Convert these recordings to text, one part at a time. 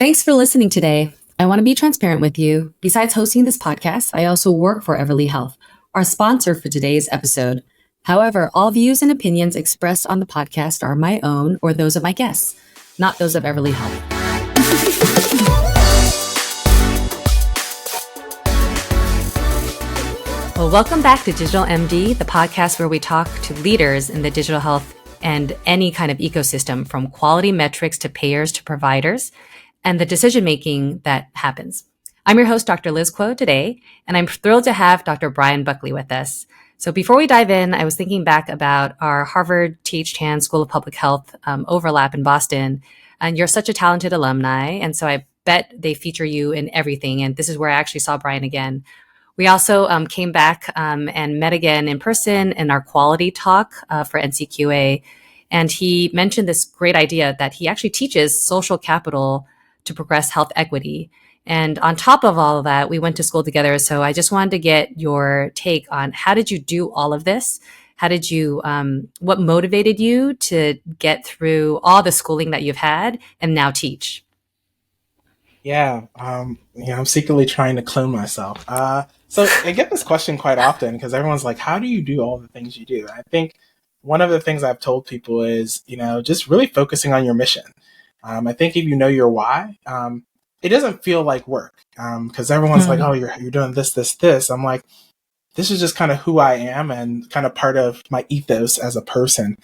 Thanks for listening today. I want to be transparent with you. Besides hosting this podcast, I also work for Everly Health, our sponsor for today's episode. However, all views and opinions expressed on the podcast are my own or those of my guests, not those of Everly Health. Well, welcome back to Digital MD, the podcast where we talk to leaders in the digital health and any kind of ecosystem, from quality metrics to payers to providers, and the decision-making that happens. I'm your host, Dr. Liz Kuo, today, and I'm thrilled to have Dr. Bryan Buckley with us. So before we dive in, I was thinking back about our Harvard T.H. Chan School of Public Health overlap in Boston, and you're such a talented alumni, and so I bet they feature you in everything, and this is where I actually saw Bryan again. We also came back and met again in person in our quality talk for NCQA, and he mentioned this great idea that he actually teaches social capital to progress health equity. And on top of all of that, we went to school together. So I just wanted to get your take on how did you do all of this? How did you, what motivated you to get through all the schooling that you've had and now teach? Yeah, I'm secretly trying to clone myself. So I get this question quite often because everyone's like, how do you do all the things you do? I think one of the things I've told people is, just really focusing on your mission. I think if you know your why, it doesn't feel like work because everyone's like, oh, you're doing this, this, this. I'm like, this is just kind of who I am and kind of part of my ethos as a person.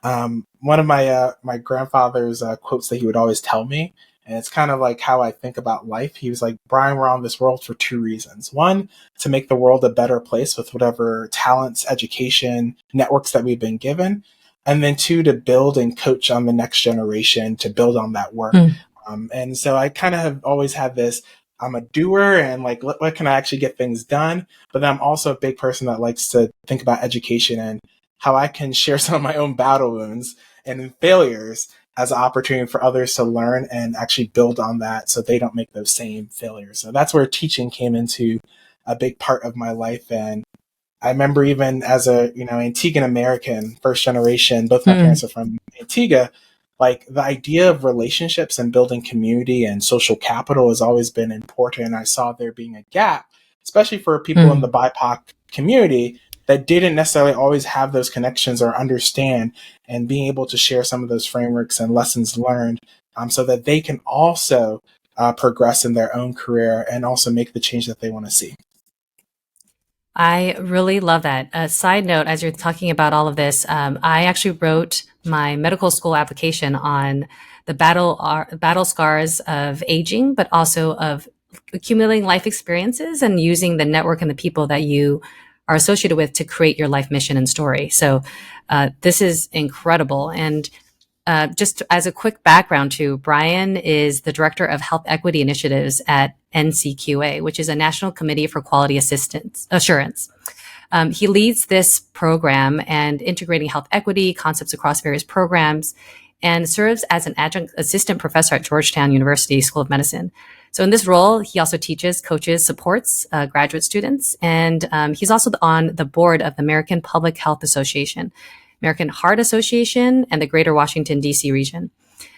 One of my grandfather's quotes that he would always tell me, and it's kind of like how I think about life. He was like, Bryan, we're on this world for two reasons. One, to make the world a better place with whatever talents, education, networks that we've been given. And then two, to build and coach on the next generation to build on that work. And so I kind of have always had this, I'm a doer and like, what can I actually get things done? But then I'm also a big person that likes to think about education and how I can share some of my own battle wounds and failures as an opportunity for others to learn and actually build on that so they don't make those same failures. So that's where teaching came into a big part of my life. And I remember even as a, Antiguan American, first generation, both my parents are from Antigua, like the idea of relationships and building community and social capital has always been important. I saw there being a gap, especially for people in the BIPOC community that didn't necessarily always have those connections or understand, and being able to share some of those frameworks and lessons learned so that they can also progress in their own career and also make the change that they want to see. I really love that. A side note, as you're talking about all of this, I actually wrote my medical school application on the battle scars of aging, but also of accumulating life experiences and using the network and the people that you are associated with to create your life mission and story. So this is incredible. And just as a quick background too, Bryan is the Director of Health Equity Initiatives at NCQA, which is a National Committee for Quality Assurance. He leads this program and integrating health equity concepts across various programs, and serves as an adjunct assistant professor at Georgetown University School of Medicine. So in this role, he also teaches, coaches, supports graduate students, and he's also on the board of the American Public Health Association, American Heart Association, and the Greater Washington, D.C. region.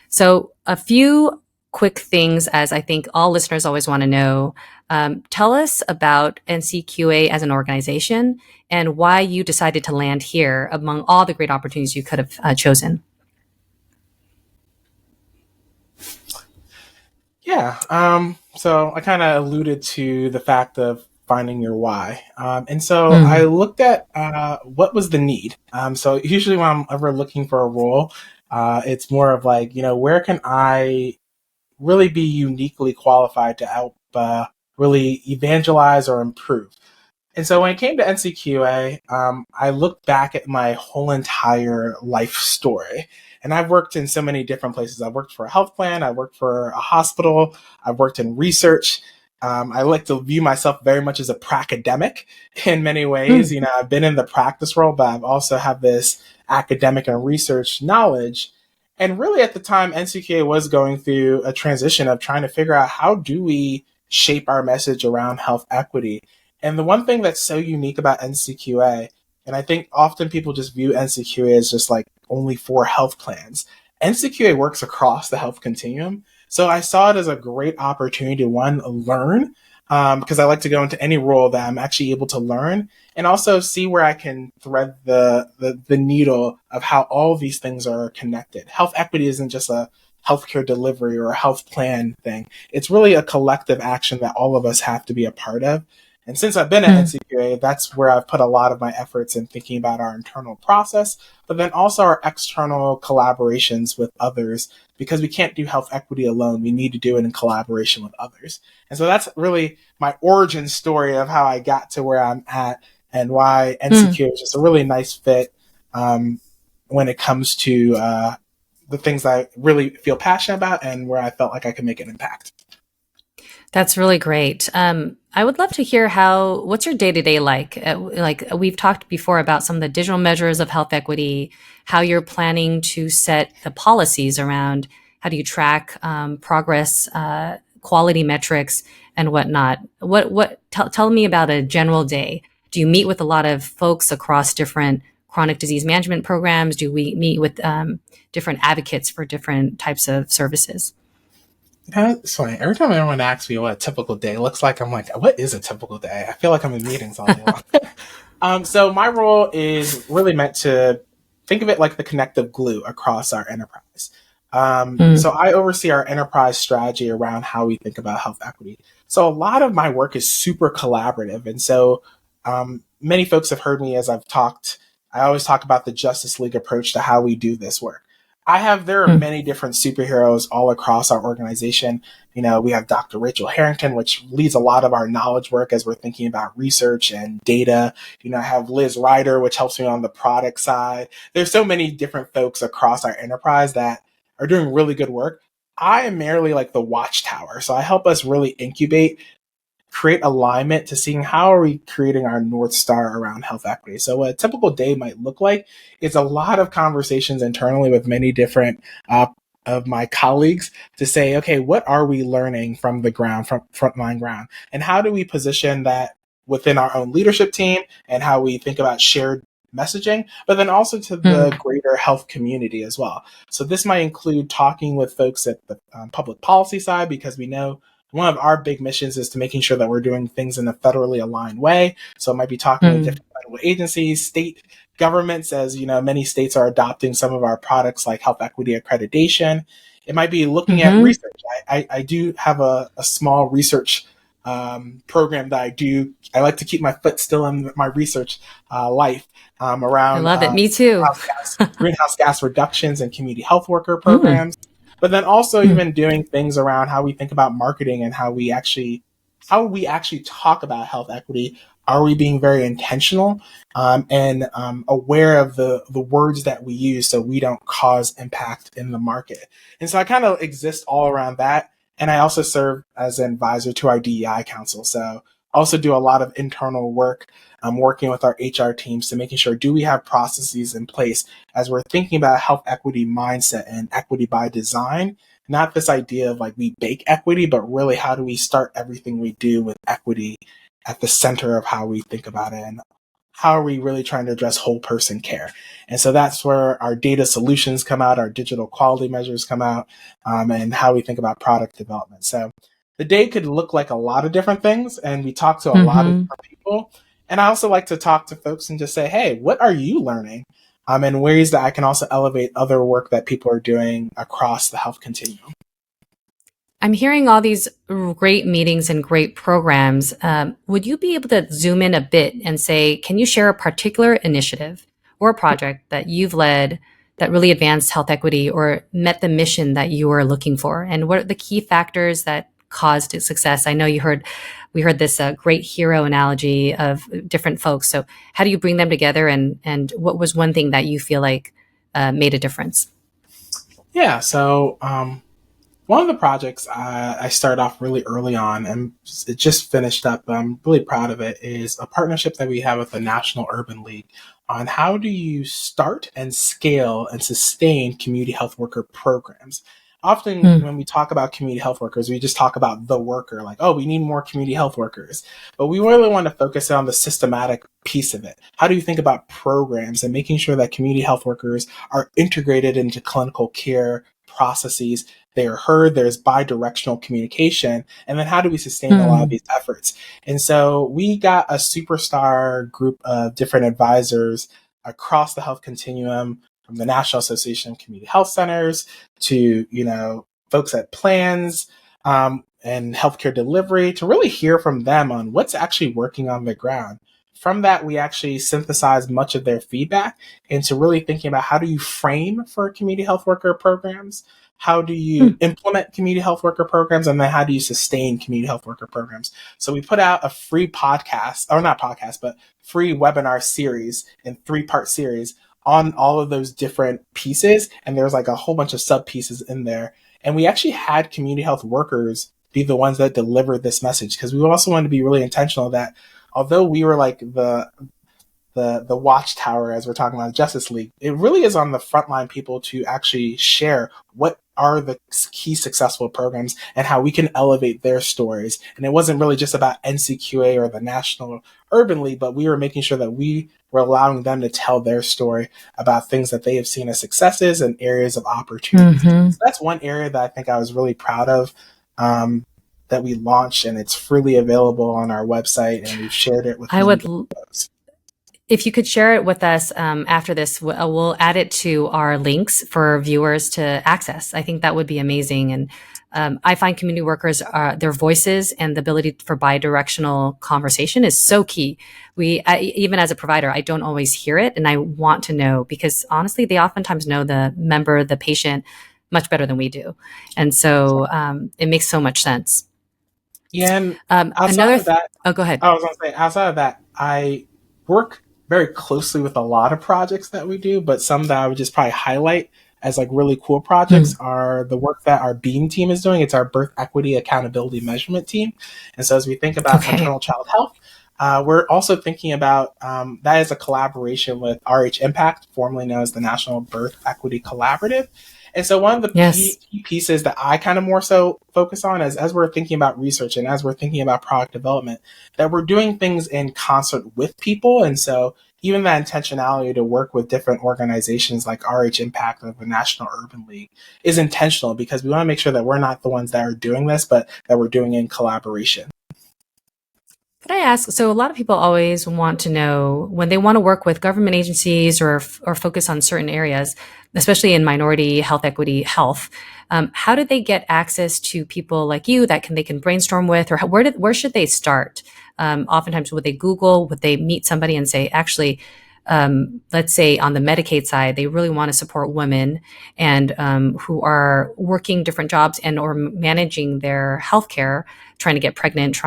So a few quick things, as I think all listeners always want to know. Tell us about NCQA as an organization and why you decided to land here among all the great opportunities you could have chosen. Yeah. So I kind of alluded to the fact of finding your why. And so I looked at what was the need. So usually when I'm ever looking for a role, it's more of like, where can I really be uniquely qualified to help really evangelize or improve? And so when it came to NCQA, I looked back at my whole entire life story. And I've worked in so many different places. I've worked for a health plan. I worked for a hospital. I've worked in research. I like to view myself very much as a pracademic in many ways. I've been in the practice world, but I've also have this academic and research knowledge. And really at the time, NCQA was going through a transition of trying to figure out how do we shape our message around health equity. And the one thing that's so unique about NCQA, and I think often people just view NCQA as just like only for health plans. NCQA works across the health continuum. So I saw it as a great opportunity to one, learn, because I like to go into any role that I'm actually able to learn and also see where I can thread the needle of how all of these things are connected. Health equity isn't just a healthcare delivery or a health plan thing. It's really a collective action that all of us have to be a part of. And since I've been at Hmm. NCQA, that's where I've put a lot of my efforts in thinking about our internal process, but then also our external collaborations with others, because we can't do health equity alone. We need to do it in collaboration with others. And so that's really my origin story of how I got to where I'm at and why Hmm. NCQA is just a really nice fit when it comes to the things I really feel passionate about and where I felt like I could make an impact. That's really great. I would love to hear what's your day to day like? Like we've talked before about some of the digital measures of health equity, how you're planning to set the policies around how do you track progress, quality metrics, and whatnot. Tell me about a general day. Do you meet with a lot of folks across different chronic disease management programs? Do we meet with different advocates for different types of services? It's funny. Every time everyone asks me what a typical day looks like, I'm like, what is a typical day? I feel like I'm in meetings all day long. So my role is really meant to think of it like the connective glue across our enterprise. So Mm. I oversee our enterprise strategy around how we think about health equity. So a lot of my work is super collaborative. And so many folks have heard me as I've talked. I always talk about the Justice League approach to how we do this work. There are Mm. many different superheroes all across our organization. We have Dr. Rachel Harrington, which leads a lot of our knowledge work as we're thinking about research and data. I have Liz Ryder, which helps me on the product side. There's so many different folks across our enterprise that are doing really good work. I am merely like the watchtower. So I help us really incubate, create alignment to seeing how are we creating our North Star around health equity. So what a typical day might look like is a lot of conversations internally with many different of my colleagues to say, okay, what are we learning from the ground, from frontline ground? And how do we position that within our own leadership team and how we think about shared messaging, but then also to the Mm. greater health community as well. So this might include talking with folks at the public policy side, because we know one of our big missions is to making sure that we're doing things in a federally aligned way. So it might be talking with Mm. different federal agencies, state governments, as many states are adopting some of our products like health equity accreditation. It might be looking at Hmm. research. I do have a small research program that I do. I like to keep my foot still in my research life I around love it. Me too. greenhouse gas reductions and community health worker Mm. programs, but then also Mm. even doing things around how we think about marketing and how we actually talk about health equity. Are we being very intentional and aware of the words that we use so we don't cause impact in the market? And so I kind of exist all around that. And I also serve as an advisor to our DEI council. So also do a lot of internal work. I'm working with our HR teams to making sure, do we have processes in place as we're thinking about a health equity mindset and equity by design, not this idea of like we bake equity, but really how do we start everything we do with equity at the center of how we think about it, and how are we really trying to address whole person care. And so that's where our data solutions come out, our digital quality measures come out, and how we think about product development. So the day could look like a lot of different things, and we talk to a lot of Hmm. different people. And I also like to talk to folks and just say, hey, what are you learning? And ways that I can also elevate other work that people are doing across the health continuum. I'm hearing all these great meetings and great programs. Would you be able to zoom in a bit and say, can you share a particular initiative or a project that you've led that really advanced health equity or met the mission that you were looking for? And what are the key factors that caused its success? I know we heard this great hero analogy of different folks. So how do you bring them together? And what was one thing that you feel like made a difference? Yeah, so one of the projects I started off really early on, and it just finished up. I'm really proud of it. Is a partnership that we have with the National Urban League on how do you start and scale and sustain community health worker programs. Often, Mm. when we talk about community health workers, we just talk about the worker, like, oh, we need more community health workers. But we really want to focus on the systematic piece of it. How do you think about programs and making sure that community health workers are integrated into clinical care processes, they are heard, there's bi-directional communication, and then how do we sustain a lot of Hmm. these efforts? And so we got a superstar group of different advisors across the health continuum, from the National Association of Community Health Centers to, folks at plans, and healthcare delivery, to really hear from them on what's actually working on the ground. From that, we actually synthesized much of their feedback into really thinking about how do you frame for community health worker programs? How do Hmm. you implement community health worker programs? And then how do you sustain community health worker programs? So we put out a free podcast, or not podcast, but free webinar series in 3-part series on all of those different pieces. And there's like a whole bunch of sub pieces in there. And we actually had community health workers be the ones that delivered this message, because we also wanted to be really intentional that although we were like the watchtower, as we're talking about Justice League, it really is on the frontline people to actually share what are the key successful programs and how we can elevate their stories. And it wasn't really just about NCQA or the National Urban League, but we were making sure that we were allowing them to tell their story about things that they have seen as successes and areas of opportunities. Hmm. So that's one area that I think I was really proud of. That we launched, and it's freely available on our website, and we've shared it with I many would, folks. if you could share it with us after this, we'll add it to our links for viewers to access. I think that would be amazing. And I find community workers, their voices and the ability for bi-directional conversation is so key. Even as a provider, I don't always hear it, and I want to know, because honestly, they oftentimes know the member, the patient, much better than we do. And so it makes so much sense. Yeah, and outside Another, of that, oh, go ahead. I was going to say, outside of that, I work very closely with a lot of projects that we do, but some that I would just probably highlight as like really cool projects Hmm. are the work that our BEAM team is doing. It's our Birth Equity Accountability Measurement team. And so as we think about Okay. maternal child health, we're also thinking about that is a collaboration with RH Impact, formerly known as the National Birth Equity Collaborative. And so one of the Yes. key pieces that I kind of more so focus on is as we're thinking about research and as we're thinking about product development, that we're doing things in concert with people. And so even that intentionality to work with different organizations like RH Impact or the National Urban League is intentional, because we want to make sure that we're not the ones that are doing this, but that we're doing it in collaboration. Could I ask? So, a lot of people always want to know when they want to work with government agencies or focus on certain areas, especially in minority health equity health. How do they get access to people like you that they can brainstorm with, or where should they start? Oftentimes, would they Google? Would they meet somebody and say, actually, let's say on the Medicaid side, they really want to support women and who are working different jobs and or managing their healthcare, trying to get pregnant,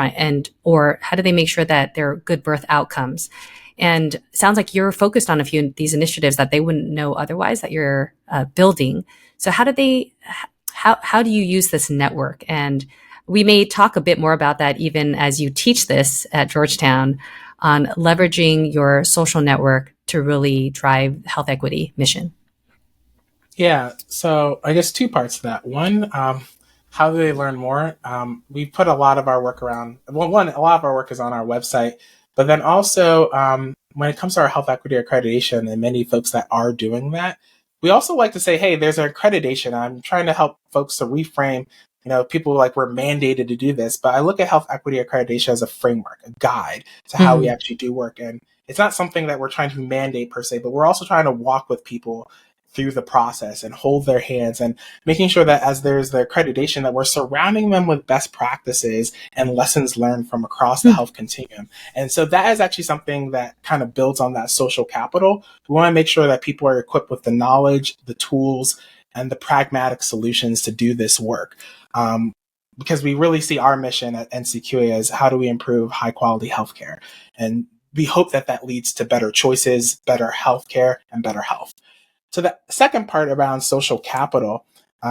or how do they make sure that they're good birth outcomes? And it sounds like you're focused on a few of these initiatives that they wouldn't know otherwise that you're building. So how do you use this network? And we may talk a bit more about that even as you teach this at Georgetown on leveraging your social network to really drive health equity mission. Yeah, so I guess two parts to that. One, how do they learn more? We put a lot of our work around, well, one, a lot of our work is on our website, but then also when it comes to our health equity accreditation and many folks that are doing that, we also like to say, hey, there's an accreditation. I'm trying to help folks to reframe, people like we're mandated to do this, but I look at health equity accreditation as a framework, a guide to how we Mm. actually do work. And it's not something that we're trying to mandate per se, but we're also trying to walk with people through the process and hold their hands and making sure that as there's the accreditation that we're surrounding them with best practices and lessons learned from across the Mm. health continuum. And so that is actually something that kind of builds on that social capital. We want to make sure that people are equipped with the knowledge, the tools, and the pragmatic solutions to do this work. Because we really see our mission at NCQA as how do we improve high quality healthcare? And we hope that that leads to better choices, better healthcare, and better health. So the second part around social capital,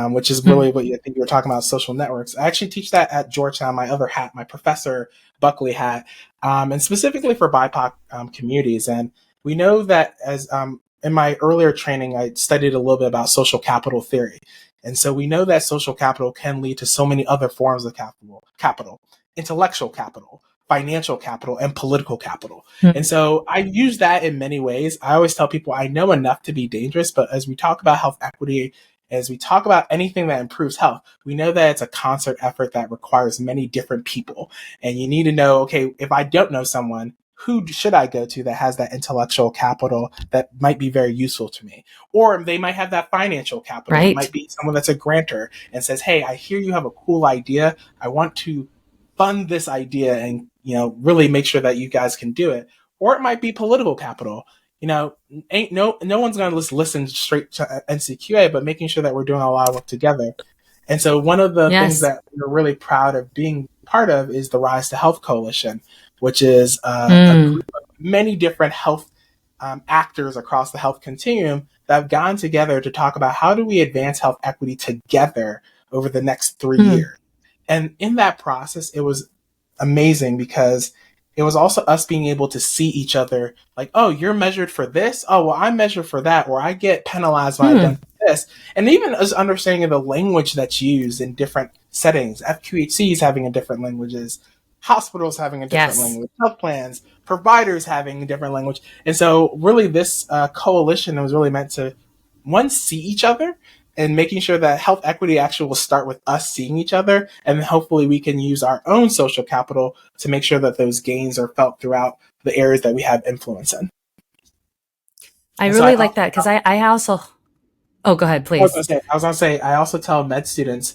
which is Mm. really what I think you were talking about, social networks. I actually teach that at Georgetown, my other hat, my professor Buckley hat, and specifically for BIPOC communities. And we know that as in my earlier training, I studied a little bit about social capital theory. And so we know that social capital can lead to so many other forms of capital, intellectual capital, financial capital, and political capital. And Mm. so I use that in many ways. I always tell people I know enough to be dangerous, but as we talk about health equity As we talk about anything that improves health, we know that it's a concert effort that requires many different people. And you need to know, okay, if I don't know someone, who should I go to that has that intellectual capital that might be very useful to me? Or they might have that financial capital. It Right. might be someone that's a grantor and says, hey, I hear you have a cool idea. I want to fund this idea and, really make sure that you guys can do it. Or it might be political capital. Ain't no one's going to just listen straight to NCQA, but making sure that we're doing a lot of work together. And so one of the things Yes. that we're really proud of being part of is the Rise to Health Coalition, which is a Mm. group of many different health actors across the health continuum that have gone together to talk about how do we advance health equity together over the next 3 years. And in that process, it was amazing because it was also us being able to see each other like, oh, you're measured for this. Oh, well, I'm measured for that, or I get penalized when I've Hmm. done this. And even us understanding of the language that's used in different settings, FQHCs having a different languages, hospitals having a different Yes. language, health plans, providers having a different language. And so really this coalition was really meant to, one, see each other, and making sure that health equity actually will start with us seeing each other. And then hopefully we can use our own social capital to make sure that those gains are felt throughout the areas that we have influence in. I And so really like that because I also, oh, go ahead, please. I was gonna say, I also tell med students,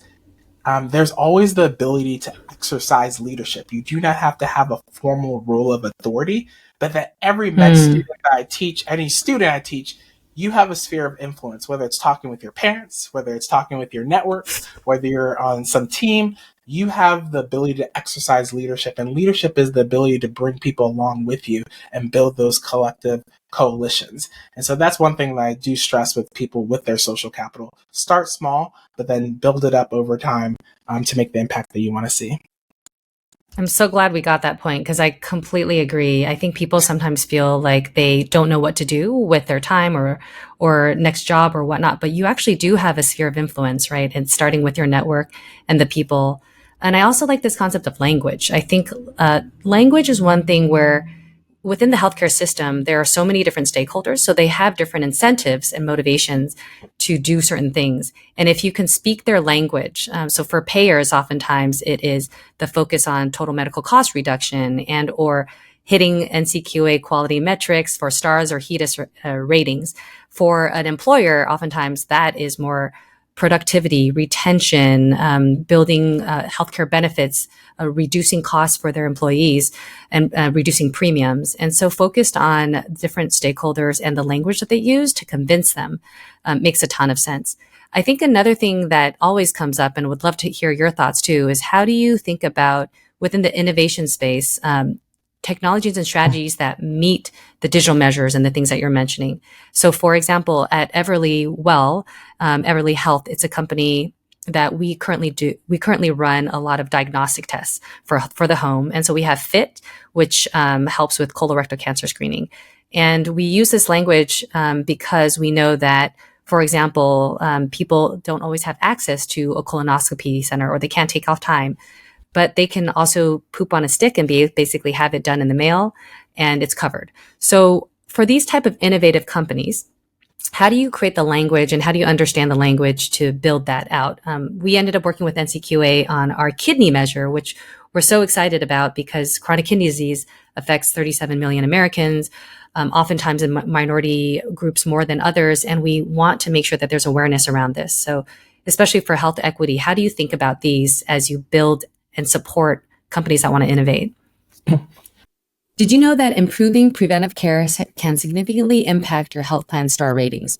there's always the ability to exercise leadership. You do not have to have a formal role of authority, but that every med Hmm. student that I teach, any student I teach, you have a sphere of influence, whether it's talking with your parents, whether it's talking with your network, whether you're on some team, you have the ability to exercise leadership. And leadership is the ability to bring people along with you and build those collective coalitions. And so that's one thing that I do stress with people with their social capital. Start small, but then build it up over time to make the impact that you want to see. I'm so glad we got that point because I completely agree. I think people sometimes feel like they don't know what to do with their time or next job or whatnot, but you actually do have a sphere of influence, right? And starting with your network and the people. And I also like this concept of language. I think language is one thing where within the healthcare system, there are so many different stakeholders. So they have different incentives and motivations to do certain things. And if you can speak their language, so for payers, oftentimes it is the focus on total medical cost reduction and or hitting NCQA quality metrics for stars or HEDIS ratings. For an employer, oftentimes that is more productivity, retention, building healthcare benefits, reducing costs for their employees, and reducing premiums. And so focused on different stakeholders and the language that they use to convince them makes a ton of sense. I think another thing that always comes up, and would love to hear your thoughts too, is how do you think about within the innovation space, technologies and strategies that meet the digital measures and the things that you're mentioning. So, for example, at Everly Health, it's a company that we currently run a lot of diagnostic tests for the home, and so we have Fit, which helps with colorectal cancer screening, and we use this language because we know that. For example, people don't always have access to a colonoscopy center, or they can't take off time, but they can also poop on a stick and basically have it done in the mail, and it's covered. So for these type of innovative companies, how do you create the language and how do you understand the language to build that out? We ended up working with NCQA on our kidney measure, which we're so excited about because chronic kidney disease affects 37 million Americans, oftentimes in minority groups more than others. And we want to make sure that there's awareness around this. So especially for health equity, how do you think about these as you build and support companies that want to innovate? Did you know that improving preventive care can significantly impact your health plan star ratings?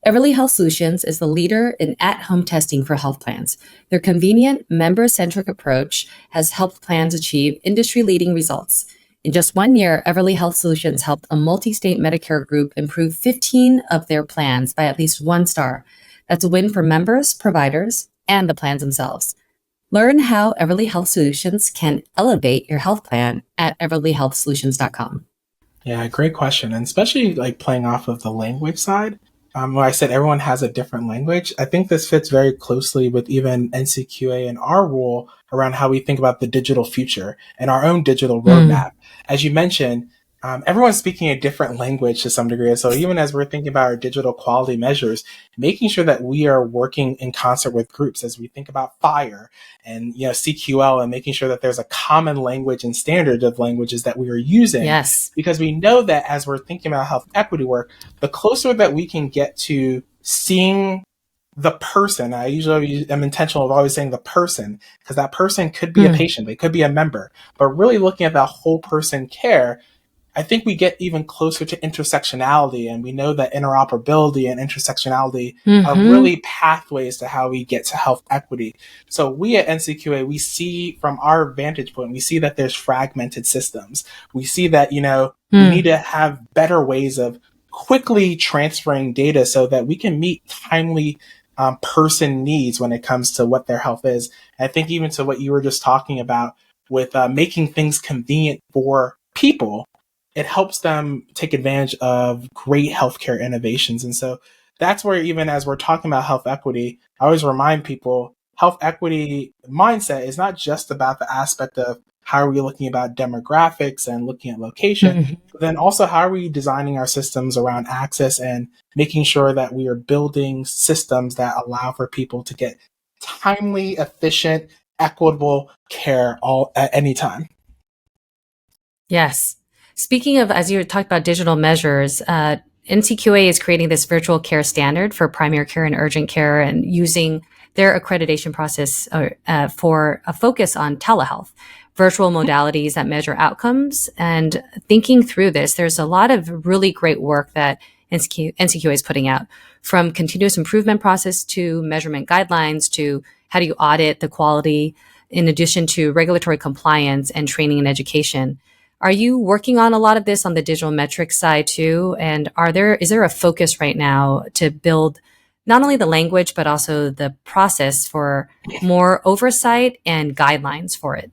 Everly Health Solutions is the leader in at-home testing for health plans. Their convenient, member-centric approach has helped plans achieve industry-leading results. In just 1 year, Everly Health Solutions helped a multi-state Medicare group improve 15 of their plans by at least 1 star. That's a win for members, providers, and the plans themselves. Learn how Everly Health Solutions can elevate your health plan at everlyhealthsolutions.com. Yeah, great question. And especially like playing off of the language side. Where I said everyone has a different language, I think this fits very closely with even NCQA and our rule around how we think about the digital future and our own digital roadmap. As you mentioned, everyone's speaking a different language to some degree. So even as we're thinking about our digital quality measures, making sure that we are working in concert with groups as we think about FIRE and CQL, and making sure that there's a common language and standard of languages that we are using, Yes. because we know that as we're thinking about health equity work, the closer that we can get to seeing the person, I usually am intentional of always saying the person, because that person could be a Mm. patient, they could be a member, but really looking at that whole person care, I think we get even closer to intersectionality, and we know that interoperability and intersectionality are Hmm. really pathways to how we get to health equity. So we at NCQA, we see from our vantage point, we see that there's fragmented systems. We see that, we need Mm. to have better ways of quickly transferring data so that we can meet timely person needs when it comes to what their health is. And I think even to what you were just talking about with making things convenient for people, it helps them take advantage of great healthcare innovations. And so that's where, even as we're talking about health equity, I always remind people health equity mindset is not just about the aspect of how are we looking about demographics and looking at location, Hmm. but then also how are we designing our systems around access and making sure that we are building systems that allow for people to get timely, efficient, equitable care all at any time. Yes. Speaking of, as you talked about digital measures, NCQA is creating this virtual care standard for primary care and urgent care and using their accreditation process for a focus on telehealth, virtual modalities that measure outcomes. And thinking through this, there's a lot of really great work that NCQA is putting out, from continuous improvement process to measurement guidelines to how do you audit the quality, in addition to regulatory compliance and training and education. Are you working on a lot of this on the digital metrics side too? And is there a focus right now to build not only the language, but also the process for more oversight and guidelines for it?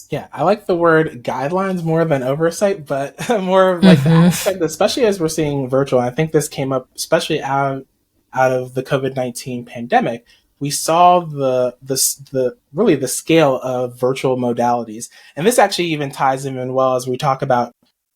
Yeah, I like the word guidelines more than oversight, but more of like the Hmm. aspect, especially as we're seeing virtual. I think this came up especially out of the COVID-19 pandemic. We saw the really the scale of virtual modalities, and this actually even ties in well as we talk about.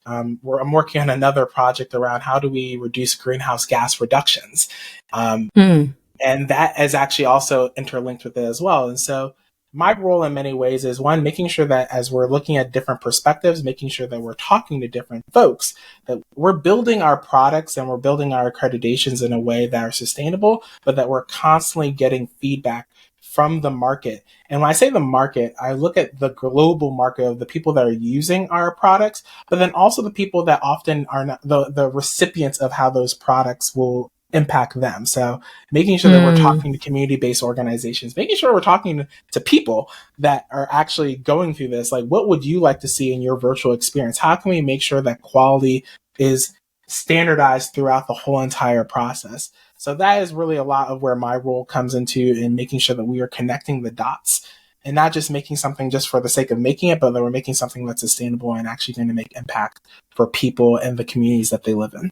I'm working on another project around how do we reduce greenhouse gas reductions, um, Mm. and that is actually also interlinked with it as well. And so my role in many ways is one, making sure that as we're looking at different perspectives, making sure that we're talking to different folks, that we're building our products and we're building our accreditations in a way that are sustainable, but that we're constantly getting feedback from the market. And when I say the market, I look at the global market of the people that are using our products, but then also the people that often are not the recipients of how those products will impact them. So making sure that we're Mm. talking to community-based organizations, making sure we're talking to people that are actually going through this. Like, what would you like to see in your virtual experience? How can we make sure that quality is standardized throughout the whole entire process? So that is really a lot of where my role comes into, in making sure that we are connecting the dots and not just making something just for the sake of making it, but that we're making something that's sustainable and actually going to make impact for people and the communities that they live in.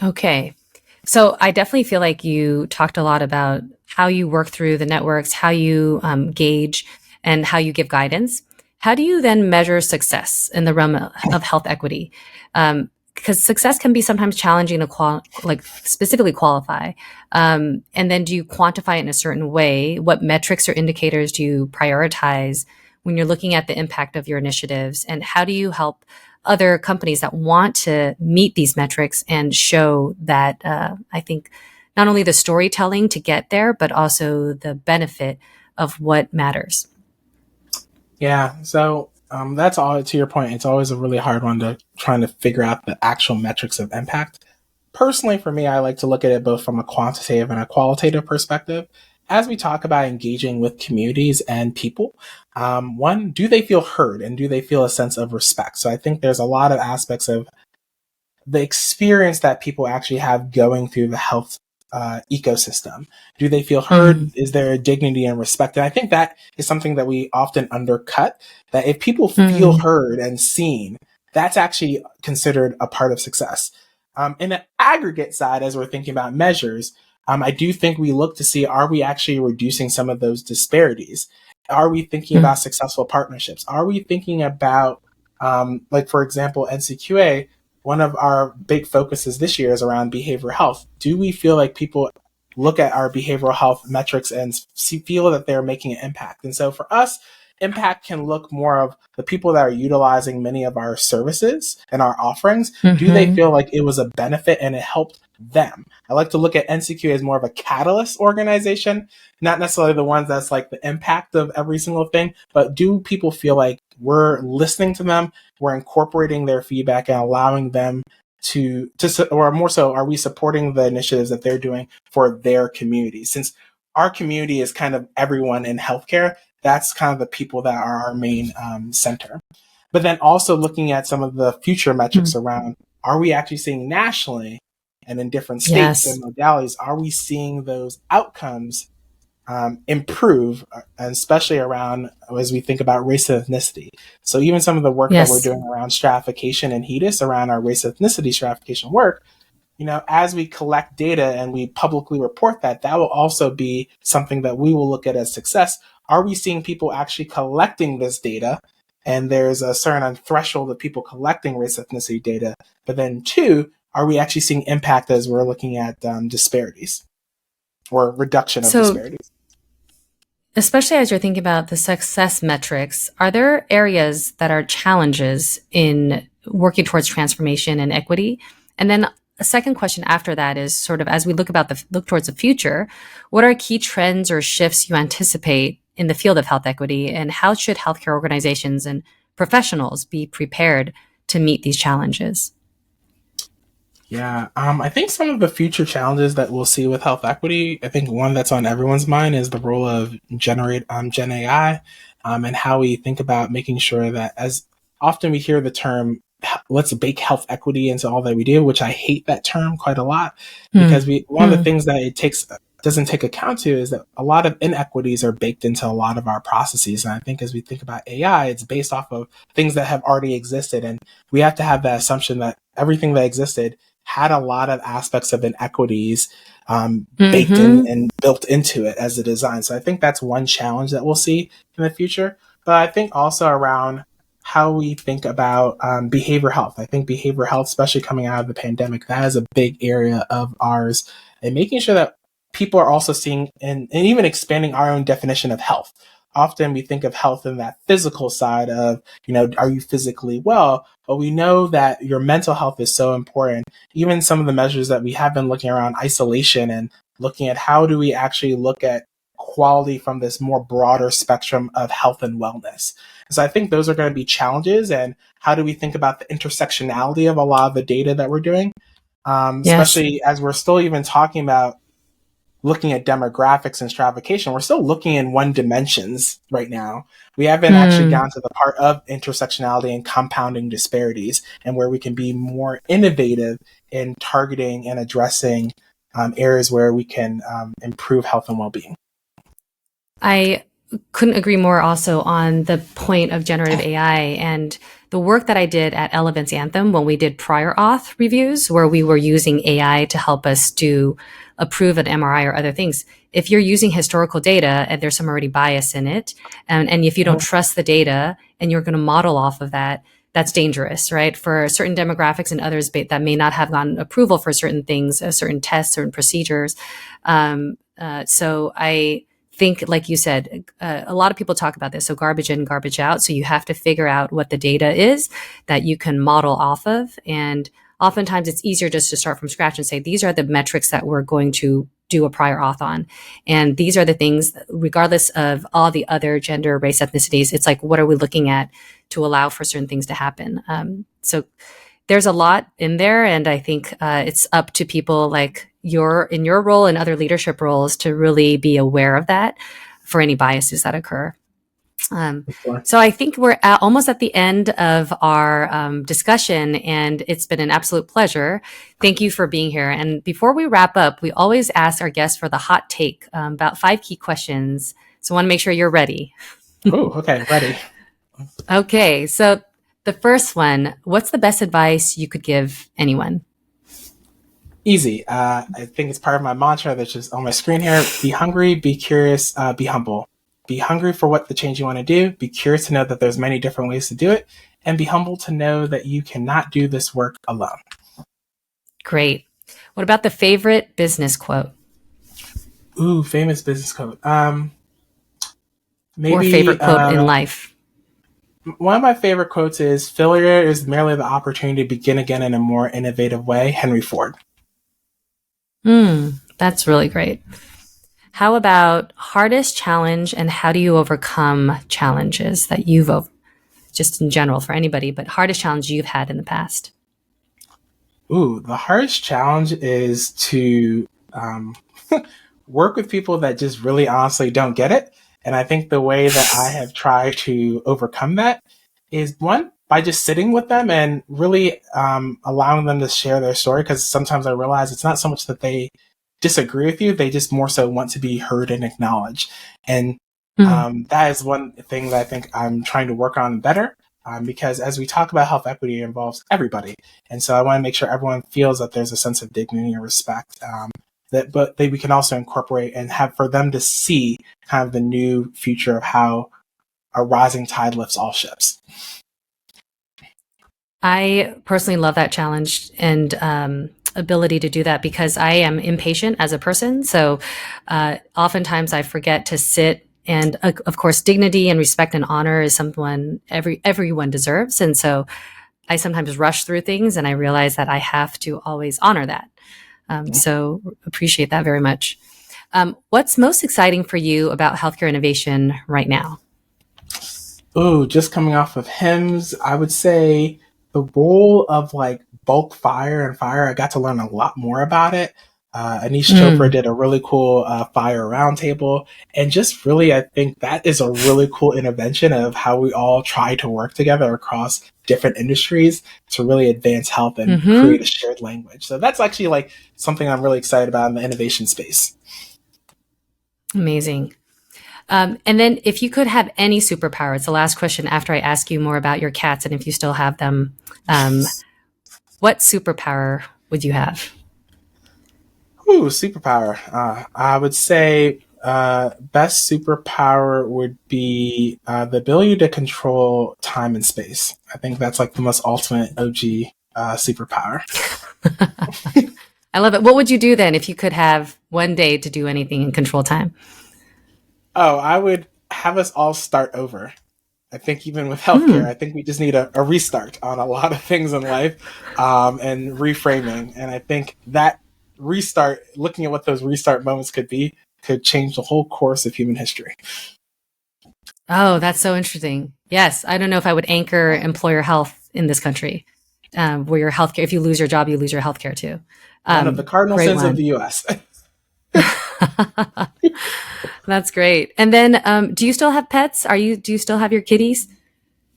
Okay. So I definitely feel like you talked a lot about how you work through the networks, how you gauge, and how you give guidance. How do you then measure success in the realm of health equity? Because success can be sometimes challenging to like specifically qualify. And then do you quantify it in a certain way? What metrics or indicators do you prioritize when you're looking at the impact of your initiatives? And how do you help other companies that want to meet these metrics and show that I think not only the storytelling to get there, but also the benefit of what matters. Yeah, so that's all to your point. It's always a really hard one to trying to figure out the actual metrics of impact. Personally, for me, I like to look at it both from a quantitative and a qualitative perspective. As we talk about engaging with communities and people, one, do they feel heard and do they feel a sense of respect? So I think there's a lot of aspects of the experience that people actually have going through the health ecosystem. Do they feel heard? Mm. Is there dignity and respect? And I think that is something that we often undercut. That if people feel Mm. heard and seen, that's actually considered a part of success. In an aggregate side, as we're thinking about measures, I do think we look to see, are we actually reducing some of those disparities? Are we thinking Mm. about successful partnerships? Are we thinking about Like, for example, NCQA, one of our big focuses this year is around behavioral health. Do we feel like people look at our behavioral health metrics and feel that they're making an impact? And so for us, impact can look more of the people that are utilizing many of our services and our offerings. Do they Mm-hmm. feel like it was a benefit and it helped them? I like to look at NCQA as more of a catalyst organization, not necessarily the ones that's like the impact of every single thing, but do people feel like we're listening to them, we're incorporating their feedback and allowing them or more so, are we supporting the initiatives that they're doing for their community? Since our community is kind of everyone in healthcare, that's kind of the people that are our main center. But then also looking at some of the future metrics around, are we actually seeing nationally and in different states Yes. and modalities, are we seeing those outcomes improve, and especially around as we think about race and ethnicity. So even some of the work that we're Yes. doing around stratification and HEDIS, around our race ethnicity stratification work, as we collect data and we publicly report that, that will also be something that we will look at as success. Are we seeing people actually collecting this data? And there's a certain threshold of people collecting race ethnicity data. But then two, are we actually seeing impact as we're looking at disparities or reduction of So, disparities? especially as you're thinking about the success metrics, are there areas that are challenges in working towards transformation and equity? And then a second question after that is sort of as we look towards the future, what are key trends or shifts you anticipate in the field of health equity, and how should healthcare organizations and professionals be prepared to meet these challenges? Yeah, I think some of the future challenges that we'll see with health equity, I think one that's on everyone's mind is the role of Gen AI, and how we think about making sure that, as often we hear the term, let's bake health equity into all that we do, which I hate that term quite a lot, because one of the things that it doesn't take account to is that a lot of inequities are baked into a lot of our processes. And I think as we think about AI, it's based off of things that have already existed. And we have to have that assumption that everything that existed had a lot of aspects of inequities baked in Mm-hmm. and built into it as a design. So I think that's one challenge that we'll see in the future. But I think also around how we think about behavioral health. I think behavioral health, especially coming out of the pandemic, that is a big area of ours, and making sure that people are also seeing and even expanding our own definition of health. Often we think of health in that physical side of, are you physically well? But we know that your mental health is so important. Even some of the measures that we have been looking around isolation and looking at how do we actually look at quality from this more broader spectrum of health and wellness. So I think those are going to be challenges. And how do we think about the intersectionality of a lot of the data that we're doing? Yes. Especially as we're still even talking about looking at demographics and stratification, we're still looking in one dimensions right now. We haven't actually Hmm. gotten to the part of intersectionality and compounding disparities, and where we can be more innovative in targeting and addressing areas where we can improve health and well-being. I couldn't agree more also on the point of generative AI and the work that I did at Elevance Anthem when we did prior auth reviews, where we were using AI to help us approve an MRI or other things. If you're using historical data and there's some already bias in it, and if you don't trust the data and you're going to model off of that, that's dangerous, right? For certain demographics and others that may not have gotten approval for certain things, certain tests, certain procedures. So I think, like you said, a lot of people talk about this. So garbage in, garbage out. So you have to figure out what the data is that you can model off of. And oftentimes it's easier just to start from scratch and say, these are the metrics that we're going to do a prior auth on. And these are the things, regardless of all the other gender, race, ethnicities, it's like, what are we looking at to allow for certain things to happen? So there's a lot in there. And I think it's up to people like in your role and other leadership roles to really be aware of that for any biases that occur. Sure. So I think we're almost at the end of our discussion, and it's been an absolute pleasure. Thank you for being here. And before we wrap up, we always ask our guests for the hot take, about 5 key questions. So I want to make sure you're ready. Oh, okay, ready. Okay, so the first one, what's the best advice you could give anyone? Easy. I think it's part of my mantra that's just on my screen here. Be hungry, be curious, be humble. Be hungry for what the change you want to do. Be curious to know that there's many different ways to do it, and be humble to know that you cannot do this work alone. Great. What about the favorite business quote? Ooh, famous business quote. Or Maybe favorite quote in life? one of my favorite quotes is, "Failure is merely the opportunity to begin again in a more innovative way." Henry Ford. That's really great. How about hardest challenge and how do you overcome challenges that just in general for anybody, but hardest challenge you've had in the past? Ooh, the hardest challenge is to work with people that just really honestly don't get it. And I think the way that I have tried to overcome that is, one, by just sitting with them and really allowing them to share their story. Because sometimes I realize it's not so much that they disagree with you, they just more so want to be heard and acknowledged. And that is one thing that I think I'm trying to work on better. Because as we talk about health equity, it involves everybody. And so I want to make sure everyone feels that there's a sense of dignity and respect, but we can also incorporate and have for them to see kind of the new future of how a rising tide lifts all ships. I personally love that challenge and ability to do that because I am impatient as a person. So oftentimes I forget to sit. And of course, dignity and respect and honor is something everyone deserves. And so I sometimes rush through things and I realize that I have to always honor that. So appreciate that very much. What's most exciting for you about healthcare innovation right now? Oh, just coming off of HIMSS, I would say the role of like bulk fire and fire, I got to learn a lot more about it. Anish Chopra did a really cool fire roundtable. And just really, I think that is a really cool intervention of how we all try to work together across different industries to really advance health and create a shared language. So that's actually like something I'm really excited about in the innovation space. Amazing. And then if you could have any superpower, it's the last question after I ask you more about your cats and if you still have them, what superpower would you have? Ooh, superpower. I would say best superpower would be the ability to control time and space. I think that's like the most ultimate OG superpower. I love it. What would you do then if you could have one day to do anything and control time? Oh, I would have us all start over. I think even with healthcare, I think we just need a restart on a lot of things in life and reframing. And I think that restart, looking at what those restart moments could be, could change the whole course of human history. Oh, that's so interesting. Yes. I don't know if I would anchor employer health in this country where your healthcare, if you lose your job, you lose your healthcare too. One of the cardinal sins of the U.S. That's great. And then, do you still have pets? Do you still have your kitties?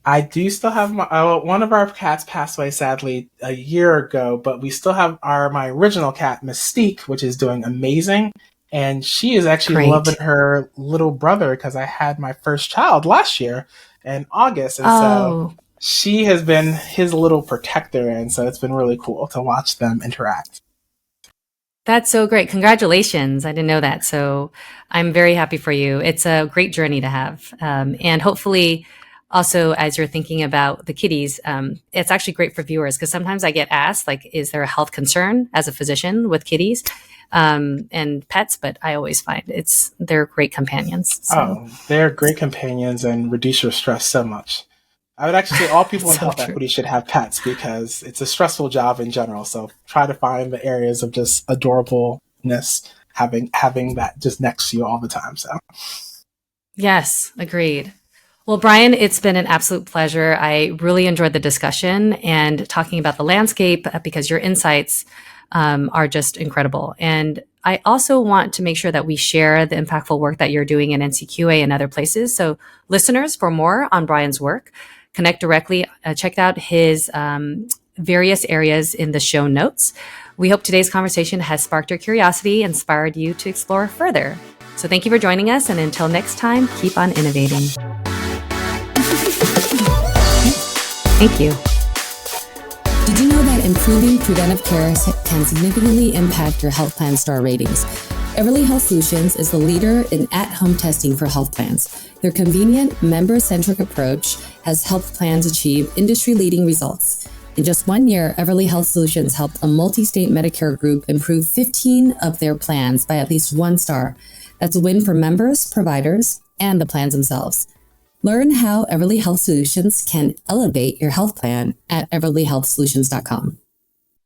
I do still have one of our cats passed away sadly a year ago, but we still have my original cat Mystique, which is doing amazing, and she is actually loving her little brother because I had my first child last year in August, and so she has been his little protector, and so it's been really cool to watch them interact. That's so great. Congratulations. I didn't know that. So I'm very happy for you. It's a great journey to have. And hopefully also as you're thinking about the kitties, it's actually great for viewers because sometimes I get asked, like, is there a health concern as a physician with kitties and pets? But I always find they're great companions. So. Oh, they're great companions and reduce your stress so much. I would actually say all people in health equity should have pets because it's a stressful job in general. So try to find the areas of just adorableness, having that just next to you all the time. So yes, agreed. Well, Bryan, it's been an absolute pleasure. I really enjoyed the discussion and talking about the landscape because your insights are just incredible. And I also want to make sure that we share the impactful work that you're doing in NCQA and other places. So listeners, for more on Bryan's work, connect directly, check out his various areas in the show notes. We hope today's conversation has sparked your curiosity, inspired you to explore further. So thank you for joining us. And until next time, keep on innovating. Thank you. Did you know that improving preventive care can significantly impact your health plan star ratings? Everly Health Solutions is the leader in at-home testing for health plans. Their convenient, member-centric approach has helped plans achieve industry-leading results. In just 1 year, Everly Health Solutions helped a multi-state Medicare group improve 15 of their plans by at least 1 star. That's a win for members, providers, and the plans themselves. Learn how Everly Health Solutions can elevate your health plan at everlyhealthsolutions.com.